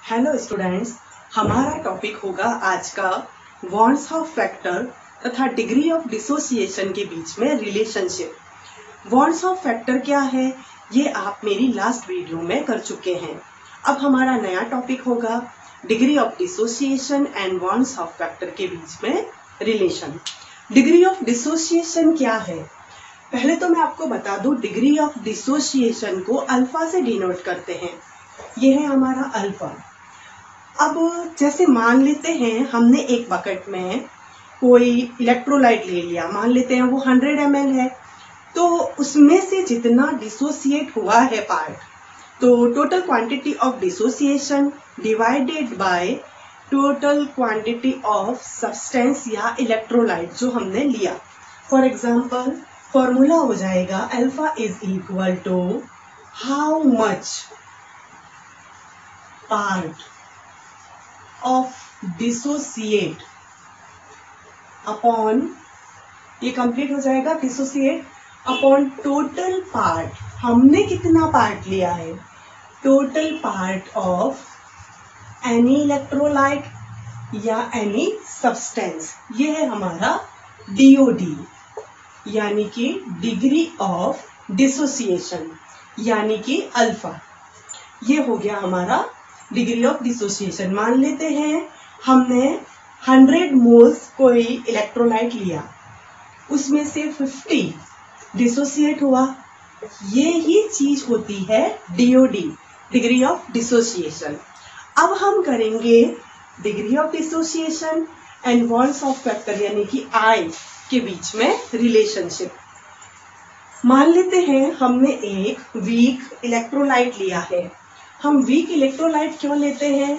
Hello students, हमारा topic होगा आज का बॉन्ड्स ऑफ फैक्टर तथा डिग्री ऑफ डिसोसिएशन के बीच में रिलेशनशिप। बॉन्ड्स ऑफ फैक्टर क्या है ये आप मेरी लास्ट वीडियो में कर चुके हैं। अब हमारा नया टॉपिक होगा degree of dissociation and van't Hoff factor के बीच में रिलेशन। डिग्री ऑफ डिसोसिएशन क्या है? पहले तो मैं आपको बता दूं, डिग्री ऑफ डिसोसिएशन को अल्फा से डिनोट करते हैं। ये है हमारा अल्फा। अब जैसे मान लेते हैं हमने एक बकेट में कोई इलेक्ट्रोलाइट ले लिया, मान लेते हैं वो 100 ml है, तो उसमें से जितना डिसोसिएट हुआ है पार्ट, तो total quantity of dissociation divided by total quantity of substance या इलेक्ट्रोलाइट जो हमने लिया। फॉर एग्जाम्पल फॉर्मूला हो जाएगा alpha is equal to how much part of dissociate upon, ये कंप्लीट हो जाएगा डिसोसिएट अपॉन टोटल पार्ट, हमने कितना पार्ट लिया है, total part of any electrolyte या एनी सब्सटेंस। ये है हमारा डीओडी यानी कि डिग्री ऑफ डिसोसिएशन यानी कि अल्फा। ये हो गया हमारा डिग्री ऑफ डिसोसिएशन। मान लेते हैं हमने 100 मोल्स कोई इलेक्ट्रोलाइट लिया, उसमें से 50 डिसोसिएट हुआ। ये ही चीज होती है डीओडी, डिग्री ऑफ डिसोसिएशन। अब हम करेंगे degree of dissociation and van't Hoff factor यानी कि आई के बीच में रिलेशनशिप। मान लेते हैं हमने एक वीक इलेक्ट्रोलाइट लिया है। हम वीक इलेक्ट्रोलाइट क्यों लेते हैं?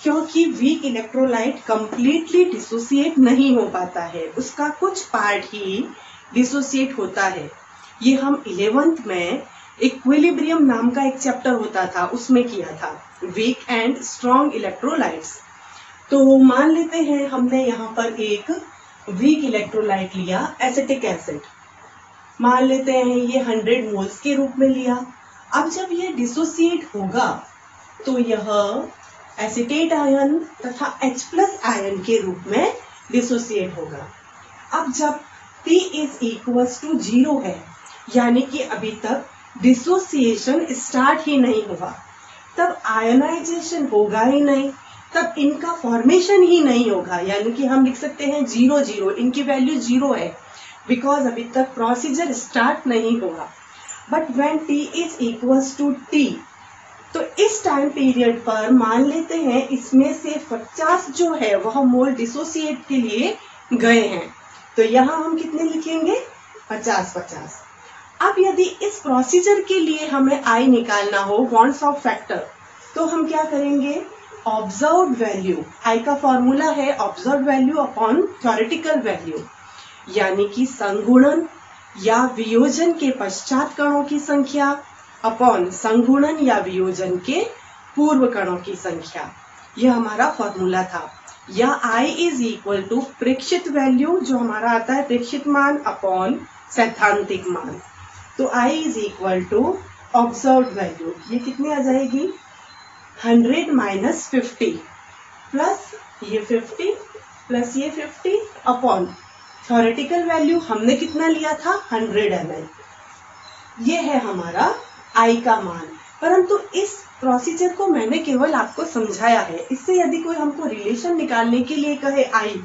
क्योंकि वीक इलेक्ट्रोलाइट कंप्लीटली डिसोसिएट नहीं हो पाता है, उसका कुछ पार्ट ही डिसोसिएट होता है। ये हम 11th में इक्विलिब्रियम नाम का एक चैप्टर होता था, उसमें किया था, वीक एंड स्ट्रॉन्ग इलेक्ट्रोलाइट्स। तो मान लेते हैं हमने यहाँ पर एक वीक इलेक्ट्रोलाइट लिया, एसिटिक एसिड। मान लेते हैं ये 100 मोल्स के रूप में लिया। अब जब ये डिसोसिएट होगा तो यह एसिटेट आयन तथा H+ आयन के रूप में डिसोसिएट होगा। अब जब P इज इक्वल्स टू 0 है, यानी कि अभी तक डिसोसिएशन स्टार्ट ही नहीं हुआ, तब आयनाइजेशन होगा ही नहीं, तब इनका फॉर्मेशन ही नहीं होगा, यानी कि हम लिख सकते हैं 0 0, इनकी वैल्यू 0 है, बिकॉज अभी तक प्रोसीजर स्टार्ट नहीं हुआ। But when T is equals to T, तो इस टाइम पीरियड पर मान लेते हैं इसमें से 50 जो है वह मोल डिसोसिएट के लिए गए हैं, तो यहाँ हम कितने लिखेंगे, 50-50। अब यदि इस प्रोसीजर के लिए हमें I निकालना हो, बॉन्ड्स ऑफ फैक्टर, तो हम क्या करेंगे, ऑब्जर्व्ड वैल्यू, I का फॉर्मूला है observed value upon theoretical value, यानी कि संगुणन या वियोजन के पश्चात कणों की संख्या अपॉन संगुणन या वियोजन के पूर्व कणों की संख्या। यह हमारा फॉर्मूला था। या I इज इक्वल टू प्रेक्षित वैल्यू, जो हमारा आता है प्रेक्षित मान, अपॉन सैद्धांतिक मान। तो I is equal to observed value, ये कितनी आ जाएगी, 100 माइनस 50 प्लस ये 50 प्लस ये 50 अपॉन थ्योरेटिकल वैल्यू हमने कितना लिया था, 100 ml। ये है हमारा I का मान। परंतु इस प्रोसीजर को मैंने केवल आपको समझाया है। इससे यदि कोई हमको रिलेशन निकालने के लिए कहे I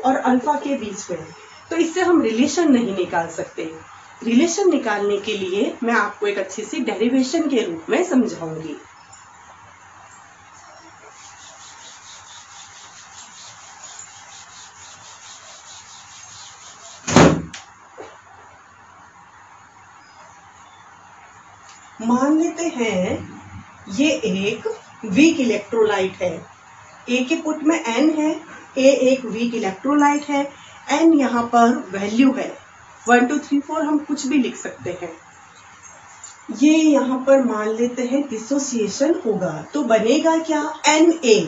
और अल्फा के बीच में, तो इससे हम रिलेशन नहीं निकाल सकते। रिलेशन निकालने के लिए मैं आपको एक अच्छी सी डेरिवेशन के रूप में समझाऊंगी। मान लेते हैं ये एक वीक इलेक्ट्रोलाइट है, A के पुट में N है, A एक वीक इलेक्ट्रोलाइट है, N यहाँ पर वैल्यू है, 1 2 3 4 हम कुछ भी लिख सकते हैं। ये यहाँ पर मान लेते हैं डिसोसिएशन होगा, तो बनेगा क्या, Na।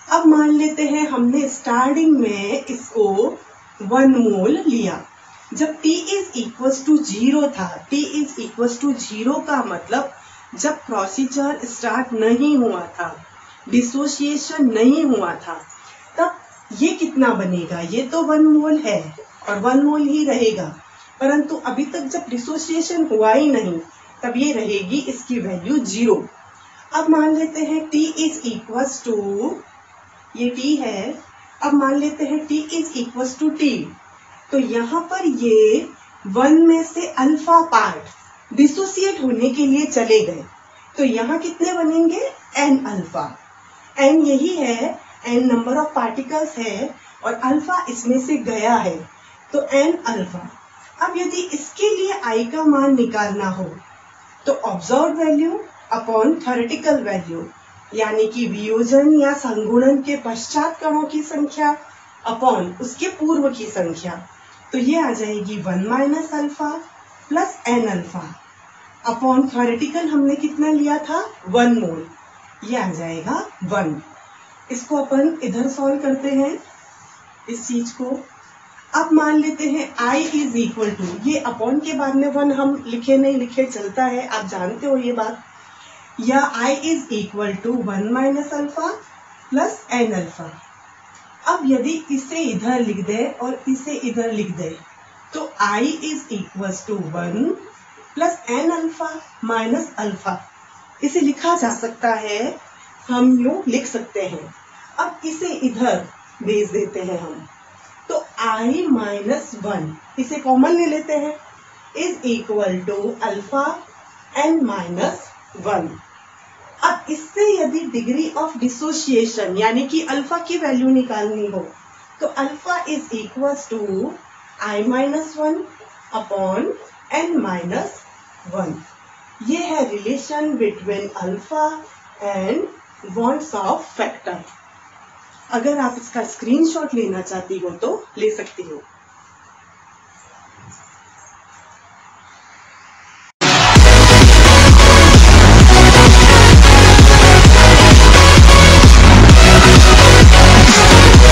अब मान लेते हैं हमने स्टार्टिंग में इसको 1 मोल लिया, जब T इज इक्वल्स टू 0 था, T इज इक्वल्स टू 0 का मतलब जब प्रोसीजर स्टार्ट नहीं हुआ था, डिसोसिएशन नहीं हुआ था, तब ये कितना बनेगा? ये तो 1 मोल है और 1 मोल ही रहेगा, परंतु अभी तक जब डिसोसिएशन हुआ ही नहीं तब ये रहेगी इसकी वैल्यू 0। अब मान लेते हैं T इज इक्वल्स टू, ये T है, अब मान लेते हैं T is equals to T, तो यहाँ पर ये 1 में से अल्फा पार्ट डिसोसिएट होने के लिए चले गए, तो यहाँ कितने बनेंगे? n alpha. n यही है, n नंबर ऑफ पार्टिकल्स है और अल्फा इसमें से गया है, तो n अल्फा। अब यदि इसके लिए I का मान निकालना हो तो observe value upon theoretical value, यानी कि वियोजन या संगुणन के पश्चात कणों की संख्या अपॉन उसके पूर्व की संख्या, तो ये आ जाएगी 1 minus alpha plus n alpha upon theoretical हमने कितना लिया था? 1 मोल, ये आ जाएगा 1। इसको अपन इधर सॉल्व करते हैं इस चीज को। अब मान लेते हैं I इज इक्वल टू, ये अपॉन के बाद में 1 हम लिखे नहीं लिखे चलता है, आप जानते हो ये बात, या I is equal to 1 minus alpha plus n alpha. अब यदि इसे इधर लिख दे और इसे इधर लिख दे तो I is equal to 1 plus n alpha minus alpha, इसे लिखा जा सकता है, हम यूं लिख सकते हैं। अब इसे इधर भेज देते हैं हम, तो I माइनस 1, इसे कॉमन ले लेते हैं, is equal to alpha n minus 1। अब इससे यदि डिग्री ऑफ डिसोसिएशन यानी कि अल्फा की वैल्यू निकालनी हो तो alpha is equal to I minus 1 upon n minus 1। ये है relation between alpha and van't Hoff factor. अगर आप इसका स्क्रीनशॉट लेना चाहती हो तो ले सकती हो।